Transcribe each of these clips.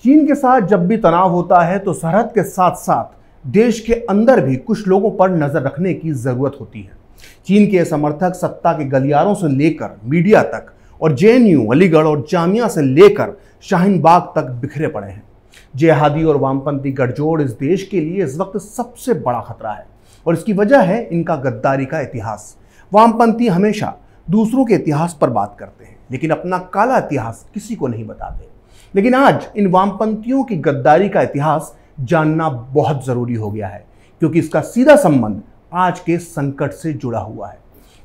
चीन के साथ जब भी तनाव होता है तो सरहद के साथ साथ देश के अंदर भी कुछ लोगों पर नजर रखने की जरूरत होती है। चीन के समर्थक सत्ता के गलियारों से लेकर मीडिया तक और जेएनयू, अलीगढ़ और जामिया से लेकर शाहीन बाग तक बिखरे पड़े हैं। जिहादी और वामपंथी गठजोड़ इस देश के लिए इस वक्त सबसे बड़ा खतरा है और इसकी वजह है इनका गद्दारी का इतिहास। वामपंथी हमेशा दूसरों के इतिहास पर बात करते हैं लेकिन अपना काला इतिहास किसी को नहीं बताते। लेकिन आज इन वामपंथियों की गद्दारी का इतिहास जानना बहुत जरूरी हो गया है क्योंकि इसका सीधा संबंध आज के संकट से जुड़ा हुआ है।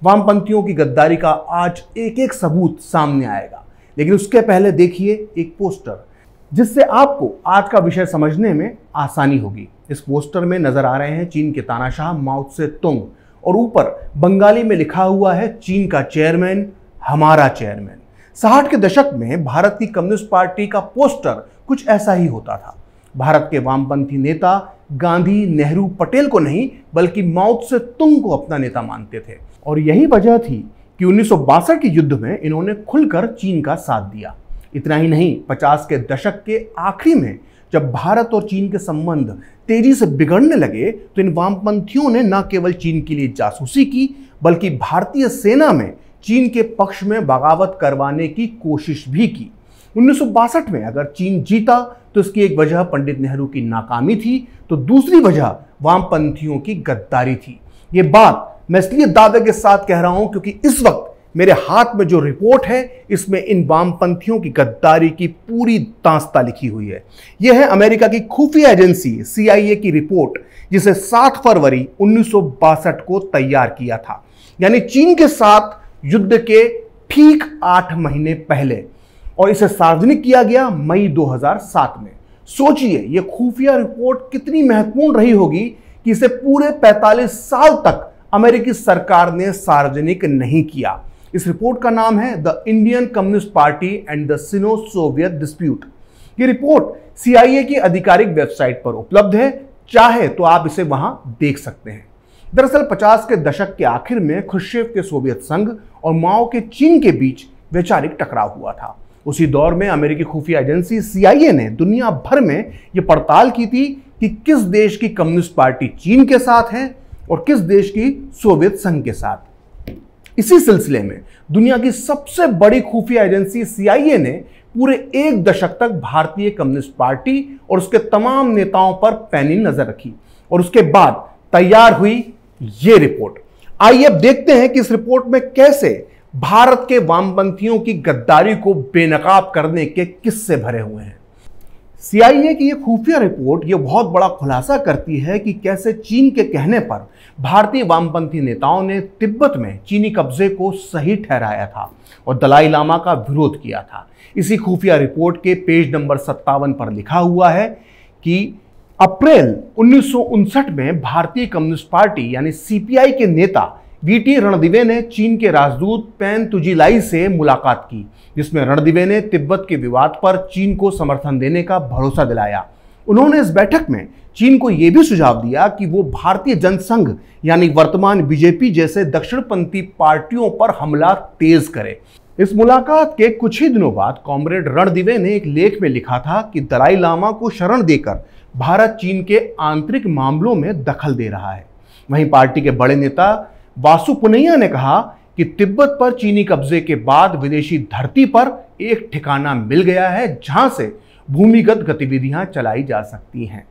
वामपंथियों की गद्दारी का आज एक एक सबूत सामने आएगा, लेकिन उसके पहले देखिए एक पोस्टर जिससे आपको आज का विषय समझने में आसानी होगी। इस पोस्टर में नजर आ रहे हैं चीन के तानाशाह माओ त्से तुंग और ऊपर बंगाली में लिखा हुआ है चीन का चेयरमैन हमारा चेयरमैन। 60 के दशक में भारत की कम्युनिस्ट पार्टी का पोस्टर कुछ ऐसा ही होता था। भारत के वामपंथी नेता गांधी, नेहरू, पटेल को नहीं बल्कि माओ त्से तुंग को अपना नेता मानते थे और यही वजह थी कि 1962 के युद्ध में इन्होंने खुलकर चीन का साथ दिया। इतना ही नहीं, 50 के दशक के आखिरी में जब भारत और चीन के संबंध तेजी से बिगड़ने लगे तो इन वामपंथियों ने न केवल चीन के लिए जासूसी की बल्कि भारतीय सेना में चीन के पक्ष में बगावत करवाने की कोशिश भी की। 1962 में अगर चीन जीता तो इसकी एक वजह पंडित नेहरू की नाकामी थी तो दूसरी वजह वामपंथियों की गद्दारी थी। ये बात मैं इसलिए दावे के साथ कह रहा हूं क्योंकि इस वक्त मेरे हाथ में जो रिपोर्ट है इसमें इन वामपंथियों की गद्दारी की पूरी दास्तां लिखी हुई है। यह है अमेरिका की खुफिया एजेंसी CIA की रिपोर्ट जिसे 7 फरवरी 1962 को तैयार किया था, यानी चीन के साथ युद्ध के ठीक 8 महीने पहले, और इसे सार्वजनिक किया गया मई 2007 में। सोचिए यह खुफिया रिपोर्ट कितनी महत्वपूर्ण रही होगी कि इसे पूरे 45 साल तक अमेरिकी सरकार ने सार्वजनिक नहीं किया। इस रिपोर्ट का नाम है the Indian communist party and the synonym Soviet dispute. ये रिपोर्ट CIA की आधिकारिक वेबसाइट पर उपलब्ध है, चाहे तो आप इसे वहां देख सकते हैं। दरअसल 50 के दशक के आखिर में खुर्शीव के सोवियत संघ और माओ के चीन के बीच वैचारिक टकराव हुआ था। उसी दौर में अमेरिकी खुफिया एजेंसी CIA ने दुनिया भर में यह पड़ताल की थी कि किस देश की कम्युनिस्ट पार्टी चीन के साथ है और किस देश की सोवियत संघ के साथ। इसी सिलसिले में दुनिया की सबसे बड़ी खुफिया एजेंसी CIA ने पूरे 1 दशक तक भारतीय कम्युनिस्ट पार्टी और उसके तमाम नेताओं पर पैनी नजर रखी और उसके बाद तैयार हुई ये रिपोर्ट। आइए अब देखते हैं कि इस रिपोर्ट में कैसे भारत के वामपंथियों की गद्दारी को बेनकाब करने के किस्से भरे हुए हैं। CIA की यह खुफिया रिपोर्ट यह बहुत बड़ा खुलासा करती है कि कैसे चीन के कहने पर भारतीय वामपंथी नेताओं ने तिब्बत में चीनी कब्जे को सही ठहराया था और दलाई लामा का विरोध किया था। इसी खुफिया रिपोर्ट के पेज नंबर 57 पर लिखा हुआ है कि अप्रैल 1959 में भारतीय कम्युनिस्ट पार्टी यानी CPI के नेता VT रणदिवे ने चीन के राजदूत पेन तुजिलाई से मुलाकात की, जिसमें रणदिवे ने तिब्बत के विवाद पर चीन को समर्थन देने का भरोसा दिलाया। उन्होंने इस बैठक में चीन को यह भी सुझाव दिया कि वो भारतीय जनसंघ यानी वर्तमान BJP जैसे दक्षिणपंथी पार्टियों पर हमला तेज करे। इस मुलाकात के कुछ ही दिनों बाद कॉमरेड रणदिवे ने एक लेख में लिखा था कि दलाई लामा को शरण देकर भारत चीन के आंतरिक मामलों में दखल दे रहा है। वहीं पार्टी के बड़े नेता वासु पुनैया ने कहा कि तिब्बत पर चीनी कब्जे के बाद विदेशी धरती पर एक ठिकाना मिल गया है जहां से भूमिगत गतिविधियां चलाई जा सकती हैं।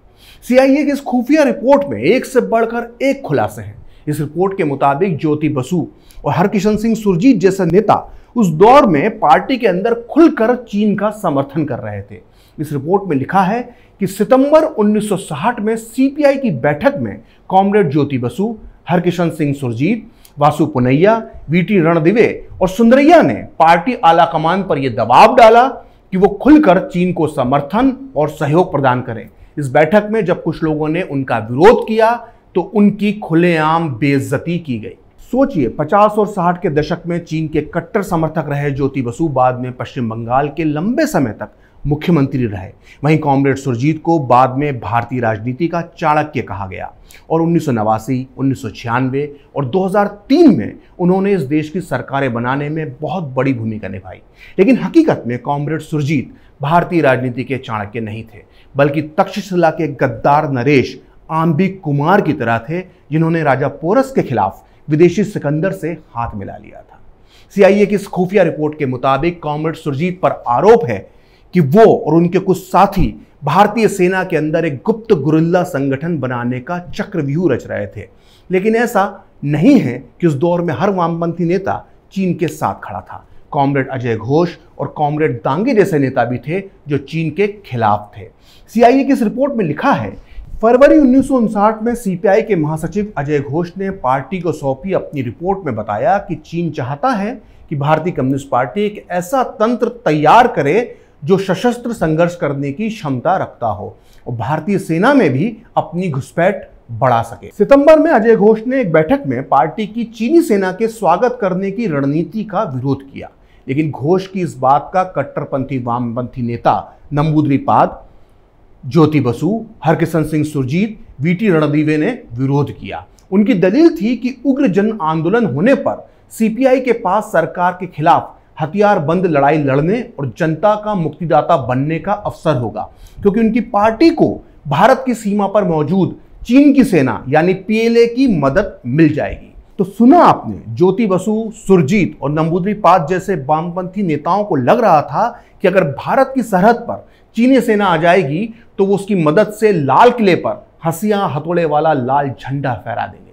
CIA की इस खुफिया रिपोर्ट में एक से बढ़कर एक खुलासे हैं। इस रिपोर्ट के मुताबिक ज्योति बसु और हरकिशन सिंह सुरजीत जैसे नेता उस दौर में पार्टी के अंदर खुलकर चीन का समर्थन कर रहे थे। इस रिपोर्ट में लिखा है कि सितंबर 1960 में CPI की बैठक में कॉमरेड ज्योति बसु, हरकिशन सिंह सुरजीत, वासु पुनैया, VT रणदिवे और सुंदरैया ने पार्टी आलाकमान पर यह दबाव डाला कि वो खुलकर चीन को समर्थन और सहयोग प्रदान करें। इस बैठक में जब कुछ लोगों ने उनका विरोध किया तो उनकी खुलेआम बेइज्जती की गई। सोचिए 50 और 60 के दशक में चीन के कट्टर समर्थक रहे ज्योति बसु बाद में पश्चिम बंगाल के लंबे समय तक मुख्यमंत्री रहे। वहीं कॉमरेड सुरजीत को बाद में भारतीय राजनीति का चाणक्य कहा गया और 1989, 1996 और 2003 में उन्होंने इस देश की सरकारें बनाने में बहुत बड़ी भूमिका निभाई। लेकिन हकीकत में कॉमरेड सुरजीत भारतीय राजनीति के चाणक्य नहीं थे, बल्कि तक्षशिला के गद्दार नरेश आंबिक कुमार की तरह थे, जिन्होंने राजा पोरस के खिलाफ विदेशी सिकंदर से हाथ मिला लिया था। सीआईए की इस खुफिया रिपोर्ट के मुताबिक कॉमरेड सुरजीत पर आरोप है कि वो और उनके कुछ साथी भारतीय सेना के अंदर एक गुप्त गुरिल्ला संगठन बनाने का चक्रव्यूह रच रहे थे। लेकिन ऐसा नहीं है कि उस दौर में हर वामपंथी नेता चीन के साथ खड़ा था। कॉमरेड अजय घोष और कॉमरेड दांगे जैसे नेता भी थे जो चीन के खिलाफ थे। सीआईए की इस रिपोर्ट में लिखा है, फरवरी 1959 में सीपीआई के महासचिव अजय घोष ने पार्टी को सौंपी अपनी रिपोर्ट में बताया कि चीन चाहता है कि भारतीय कम्युनिस्ट पार्टी एक ऐसा तंत्र तैयार करे जो सशस्त्र संघर्ष करने की क्षमता रखता हो और भारतीय सेना में भी अपनी घुसपैठ बढ़ा सके। सितंबर में अजय घोष ने एक बैठक में पार्टी की चीनी सेना के स्वागत करने की रणनीति का विरोध किया, लेकिन घोष की इस बात का कट्टरपंथी वामपंथी नेता नंबूद्रिपाद, ज्योति बसु, हरकिशन सिंह सुरजीत, वीटी रणदीवे ने विरोध किया। उनकी दलील थी कि उग्र जन आंदोलन होने पर सीपीआई के पास सरकार के खिलाफ हथियारबंद लड़ाई लड़ने और जनता का मुक्तिदाता बनने का अवसर होगा, क्योंकि उनकी पार्टी को भारत की सीमा पर मौजूद चीन की सेना यानी पीएलए की मदद मिल जाएगी। तो सुना आपने, ज्योति बसु, सुरजीत और नंबूद्रिपाद जैसे वामपंथी नेताओं को लग रहा था कि अगर भारत की सरहद पर चीनी सेना आ जाएगी तो वो उसकी मदद से लाल किले पर हंसियां हथौड़े वाला लाल झंडा फहरा देंगे।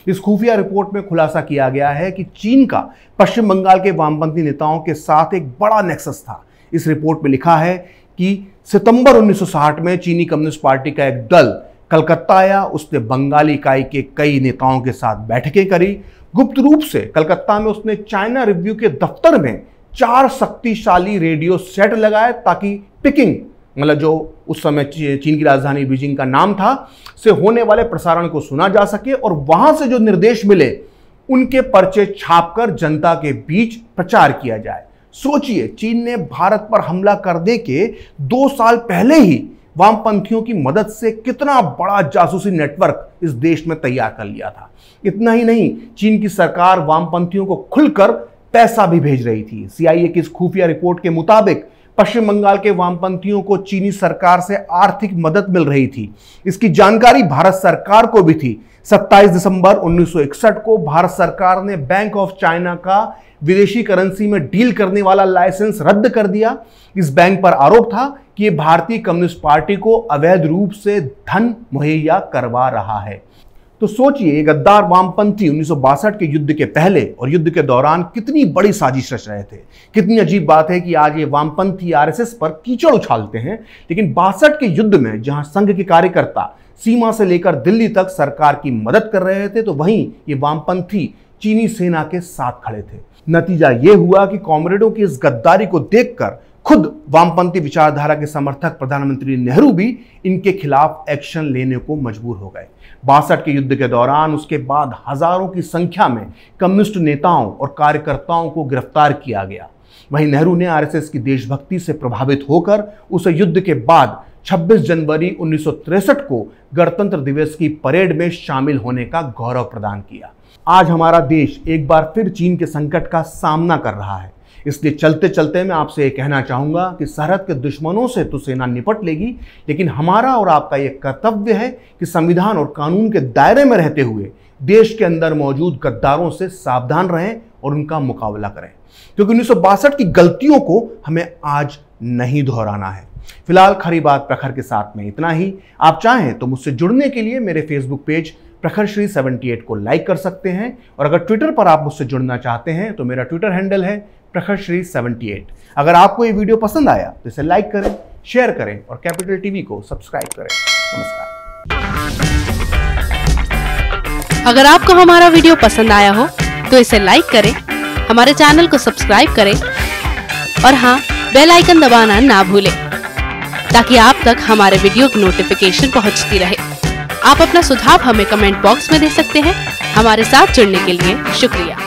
इस खुफिया रिपोर्ट में खुलासा किया गया है कि चीन का पश्चिम बंगाल के वामपंथी नेताओं के साथ एक बड़ा नेक्सस था। इस रिपोर्ट में लिखा है कि सितंबर 1960 में चीनी कम्युनिस्ट पार्टी का एक दल कलकत्ता आया। उसने बंगाली इकाई के कई नेताओं के साथ बैठकें करी। गुप्त रूप से कलकत्ता में उसने चाइना रिव्यू के दफ्तर में 4 शक्तिशाली रेडियो सेट लगाए ताकि पिकिंग, मतलब जो उस समय चीन की राजधानी बीजिंग का नाम था, से होने वाले प्रसारण को सुना जा सके और वहां से जो निर्देश मिले उनके पर्चे छापकर जनता के बीच प्रचार किया जाए। सोचिए, चीन ने भारत पर हमला करने के 2 साल पहले ही वामपंथियों की मदद से कितना बड़ा जासूसी नेटवर्क इस देश में तैयार कर लिया था। इतना ही नहीं, चीन की सरकार वामपंथियों को खुलकर पैसा भी भेज रही थी। सीआईए की इस खुफिया रिपोर्ट के मुताबिक पश्चिम बंगाल के वामपंथियों को चीनी सरकार से आर्थिक मदद मिल रही थी। इसकी जानकारी भारत सरकार को भी थी। 27 दिसंबर 1961 को भारत सरकार ने बैंक ऑफ चाइना का विदेशी करेंसी में डील करने वाला लाइसेंस रद्द कर दिया। इस बैंक पर आरोप था कि यह भारतीय कम्युनिस्ट पार्टी को अवैध रूप से धन मुहैया करवा रहा है। तो सोचिए, गद्दार वामपंथी 1962 के युद्ध के पहले और युद्ध के दौरान कितनी बड़ी साजिश रच रहे थे। कितनी अजीब बात है कि आज ये वामपंथी आरएसएस पर कीचड़ उछालते हैं, लेकिन 62 के युद्ध में जहां संघ के कार्यकर्ता सीमा से लेकर दिल्ली तक सरकार की मदद कर रहे थे, तो वहीं ये वामपंथी चीनी सेना के साथ खड़े थे। नतीजा ये हुआ कि कॉमरेडों की इस गद्दारी को देखकर खुद वामपंथी विचारधारा के समर्थक प्रधानमंत्री नेहरू भी इनके खिलाफ एक्शन लेने को मजबूर हो गए। 62 के युद्ध के दौरान उसके बाद हजारों की संख्या में कम्युनिस्ट नेताओं और कार्यकर्ताओं को गिरफ्तार किया गया। वहीं नेहरू ने आरएसएस की देशभक्ति से प्रभावित होकर उसे युद्ध के बाद 26 जनवरी 1963 को गणतंत्र दिवस की परेड में शामिल होने का गौरव प्रदान किया। आज हमारा देश एक बार फिर चीन के संकट का सामना कर रहा है। इसलिए चलते चलते मैं आपसे ये कहना चाहूंगा कि सरहद के दुश्मनों से तो सेना निपट लेगी, लेकिन हमारा और आपका ये कर्तव्य है कि संविधान और कानून के दायरे में रहते हुए देश के अंदर मौजूद गद्दारों से सावधान रहें और उनका मुकाबला करें, क्योंकि 1962 की गलतियों को हमें आज नहीं दोहराना है। फिलहाल खरी बात प्रखर के साथ में इतना ही। आप चाहें तो मुझसे जुड़ने के लिए मेरे फेसबुक पेज प्रखरश्री 78 को लाइक कर सकते हैं, और अगर ट्विटर पर आप मुझसे जुड़ना चाहते हैं तो मेरा ट्विटर हैंडल है प्रखरश्री 78। अगर आपको ये वीडियो पसंद आया तो इसे लाइक करें, शेयर करें और कैपिटल टीवी को सब्सक्राइब करें। नमस्कार। अगर आपको हमारा वीडियो पसंद आया हो तो इसे लाइक करें, हमारे चैनल को सब्सक्राइब करें और हाँ, बेल आइकन दबाना ना भूलें ताकि आप तक हमारे वीडियो की नोटिफिकेशन पहुंचती रहे। आप अपना सुझाव हमें कमेंट बॉक्स में दे सकते हैं। हमारे साथ जुड़ने के लिए शुक्रिया।